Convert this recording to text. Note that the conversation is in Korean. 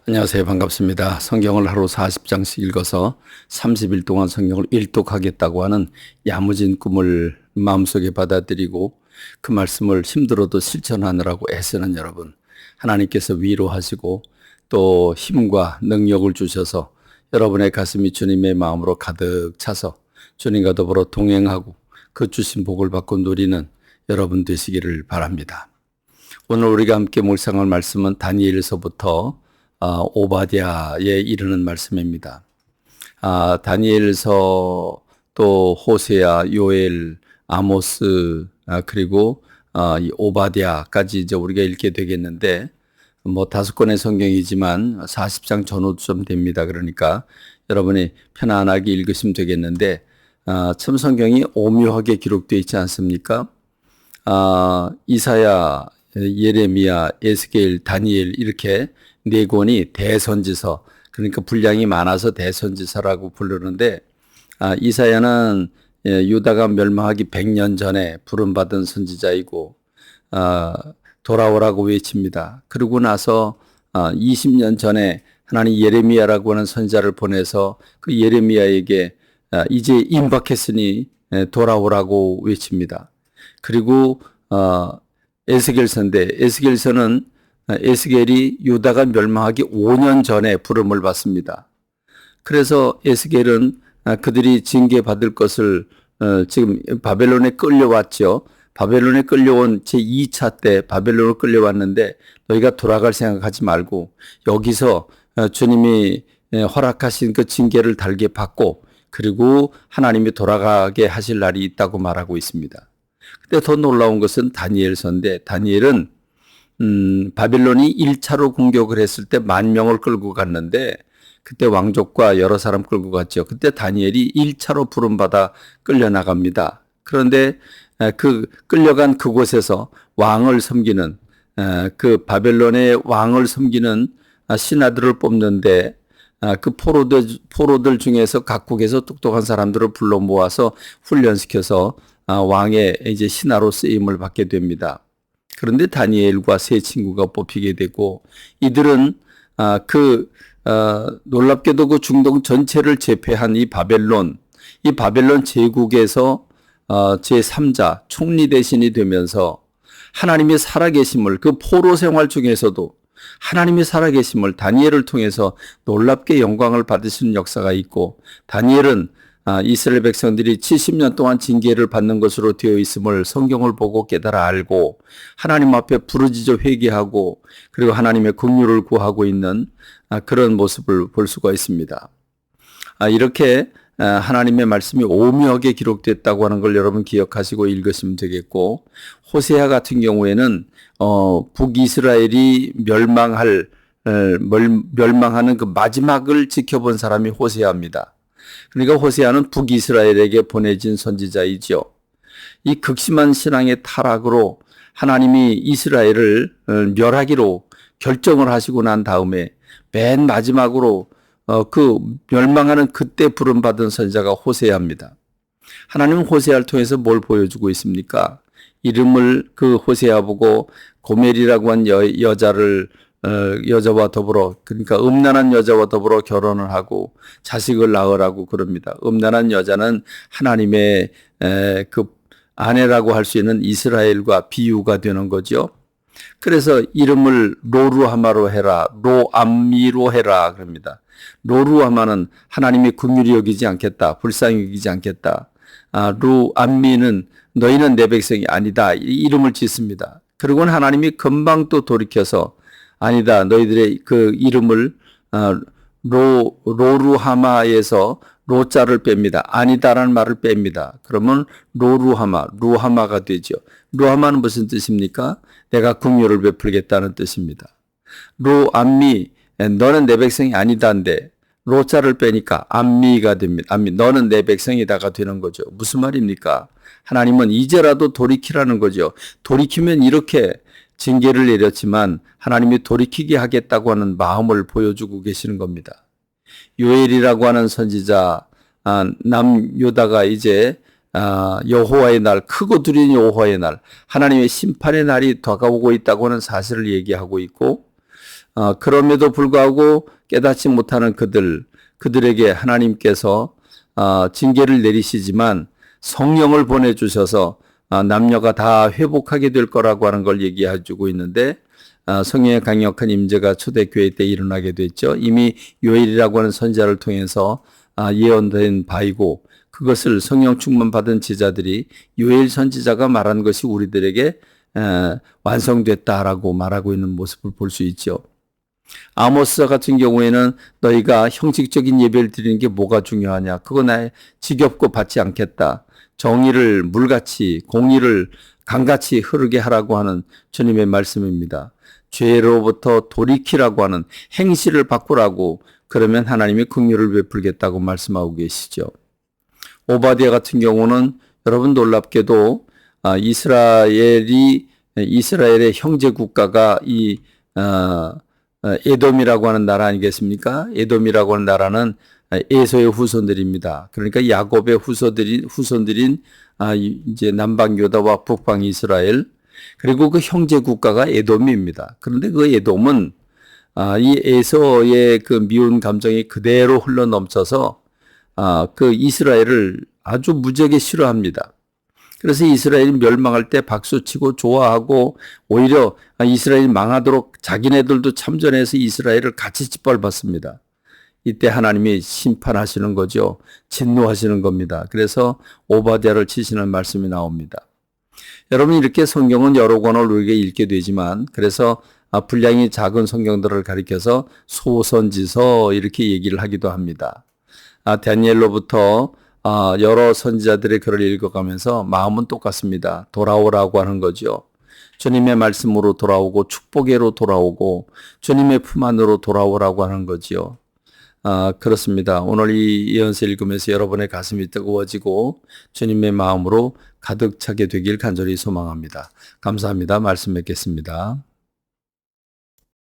안녕하세요. 반갑습니다. 성경을 하루 40장씩 읽어서 30일 동안 성경을 일독하겠다고 하는 야무진 꿈을 마음속에 받아들이고 그 말씀을 힘들어도 실천하느라고 애쓰는 여러분, 하나님께서 위로하시고 또 힘과 능력을 주셔서 여러분의 가슴이 주님의 마음으로 가득 차서 주님과 더불어 동행하고 그 주신 복을 받고 누리는 여러분 되시기를 바랍니다. 오늘 우리가 함께 묵상할 말씀은 다니엘서부터 오바댜에 이르는 말씀입니다. 다니엘서 또 호세아, 요엘, 아모스 그리고 이 오바댜까지 이제 우리가 읽게 되겠는데 뭐 5권의 성경이지만 40장 전후쯤 됩니다. 그러니까 여러분이 편안하게 읽으시면 되겠는데 참 성경이 오묘하게 기록되어 있지 않습니까? 이사야, 예레미야, 에스겔, 다니엘 이렇게 네 권이 대선지서, 그러니까 분량이 많아서 대선지서라고 부르는데 이사야는 유다가 멸망하기 100년 전에 부름받은 선지자이고 돌아오라고 외칩니다. 그러고 나서 20년 전에 하나님 예레미야라고 하는 선지자를 보내서 그 예레미야에게 이제 임박했으니 돌아오라고 외칩니다. 그리고 에스겔서인데 에스겔서는 에스겔이 유다가 멸망하기 5년 전에 부름을 받습니다. 그래서 에스겔은 그들이 징계받을 것을 지금 바벨론에 끌려왔죠. 바벨론에 끌려온 제2차 때 바벨론으로 끌려왔는데 너희가 돌아갈 생각하지 말고 여기서 주님이 허락하신 그 징계를 달게 받고 그리고 하나님이 돌아가게 하실 날이 있다고 말하고 있습니다. 근데 더 놀라운 것은 다니엘서인데 다니엘은 바벨론이 1차로 공격을 했을 때 10,000명을 끌고 갔는데 그때 왕족과 여러 사람 끌고 갔죠. 그때 다니엘이 1차로 부름받아 끌려나갑니다. 그런데 그 끌려간 그곳에서 왕을 섬기는 그 바벨론의 왕을 섬기는 신하들을 뽑는데 그 포로들 중에서 각국에서 똑똑한 사람들을 불러 모아서 훈련시켜서 왕의 이제 신하로 쓰임을 받게 됩니다. 그런데 다니엘과 세 친구가 뽑히게 되고 이들은 놀랍게도 그 중동 전체를 제패한 이 바벨론 제국에서 제3자 총리 대신이 되면서 하나님의 살아계심을 그 포로 생활 중에서도 하나님의 살아계심을 다니엘을 통해서 놀랍게 영광을 받으시는 역사가 있고 다니엘은 이스라엘 백성들이 70년 동안 징계를 받는 것으로 되어 있음을 성경을 보고 깨달아 알고 하나님 앞에 부르짖어 회개하고 그리고 하나님의 긍휼을 구하고 있는 그런 모습을 볼 수가 있습니다. 이렇게 하나님의 말씀이 오묘하게 기록됐다고 하는 걸 여러분 기억하시고 읽으시면 되겠고 호세아 같은 경우에는 북이스라엘이 멸망하는 그 마지막을 지켜본 사람이 호세아입니다. 그러니까 호세아는 북이스라엘에게 보내진 선지자이죠. 이 극심한 신앙의 타락으로 하나님이 이스라엘을 멸하기로 결정을 하시고 난 다음에 맨 마지막으로 그 멸망하는 그때 부름받은 선지자가 호세아입니다. 하나님은 호세아를 통해서 뭘 보여주고 있습니까? 이름을 그 호세아 보고 고멜이라고 한 여자와 더불어 그러니까 음란한 여자와 더불어 결혼을 하고 자식을 낳으라고 그럽니다. 음란한 여자는 하나님의 그 아내라고 할 수 있는 이스라엘과 비유가 되는 거죠. 그래서 이름을 로루하마로 해라, 로암미로 해라 그럽니다. 로루하마는 하나님이 긍휼히 여기지 않겠다, 불쌍히 여기지 않겠다. 루암미는 너희는 내 백성이 아니다. 이 이름을 짓습니다. 그리고는 하나님이 금방 또 돌이켜서 아니다. 너희들의 그 이름을 로루하마에서 로자를 뺍니다. 아니다라는 말을 뺍니다. 그러면 루하마가 되죠. 루하마는 무슨 뜻입니까? 내가 긍휼을 베풀겠다는 뜻입니다. 루암미, 너는 내 백성이 아니다인데 로자를 빼니까 암미가 됩니다. 암미, 너는 내 백성이다가 되는 거죠. 무슨 말입니까? 하나님은 이제라도 돌이키라는 거죠. 돌이키면 이렇게 징계를 내렸지만 하나님이 돌이키게 하겠다고 하는 마음을 보여주고 계시는 겁니다. 요엘이라고 하는 선지자 남유다가 이제 여호와의 날, 크고 두려운 여호와의 날, 하나님의 심판의 날이 다가오고 있다고 하는 사실을 얘기하고 있고 그럼에도 불구하고 깨닫지 못하는 그들에게 하나님께서 징계를 내리시지만 성령을 보내주셔서 남녀가 다 회복하게 될 거라고 하는 걸 얘기해주고 있는데 성령의 강력한 임재가 초대교회 때 일어나게 됐죠. 이미 요엘이라고 하는 선지자를 통해서 예언된 바이고 그것을 성령 충만 받은 제자들이 요엘 선지자가 말한 것이 우리들에게 완성됐다라고 말하고 있는 모습을 볼 수 있죠. 아모스 같은 경우에는 너희가 형식적인 예배를 드리는 게 뭐가 중요하냐. 그거 나 지겹고 받지 않겠다. 정의를 물같이 공의를 강같이 흐르게 하라고 하는 주님의 말씀입니다. 죄로부터 돌이키라고 하는 행실을 바꾸라고 그러면 하나님이 긍휼을 베풀겠다고 말씀하고 계시죠. 오바댜 같은 경우는 여러분 놀랍게도 이스라엘의 형제 국가가 이 에돔이라고 하는 나라 아니겠습니까? 에돔이라고 하는 나라는 에서의 후손들입니다. 그러니까 야곱의 후손들인 이제 남방 유다와 북방 이스라엘 그리고 그 형제 국가가 에돔입니다. 그런데 그 에돔은 이 에서의 그 미운 감정이 그대로 흘러 넘쳐서 그 이스라엘을 아주 무지하게 싫어합니다. 그래서 이스라엘이 멸망할 때 박수치고 좋아하고 오히려 이스라엘이 망하도록 자기네들도 참전해서 이스라엘을 같이 짓밟았습니다. 이때 하나님이 심판하시는 거죠. 진노하시는 겁니다. 그래서 오바댜를 치시는 말씀이 나옵니다. 여러분 이렇게 성경은 여러 권을 우리에게 읽게 되지만 그래서 분량이 작은 성경들을 가리켜서 소선지서 이렇게 얘기를 하기도 합니다. 다니엘로부터 여러 선지자들의 글을 읽어가면서 마음은 똑같습니다. 돌아오라고 하는 거죠. 주님의 말씀으로 돌아오고 축복으로 돌아오고 주님의 품 안으로 돌아오라고 하는 거죠. 그렇습니다. 오늘 이 예언서 읽으면서 여러분의 가슴이 뜨거워지고 주님의 마음으로 가득 차게 되길 간절히 소망합니다. 감사합니다. 말씀 맺겠습니다.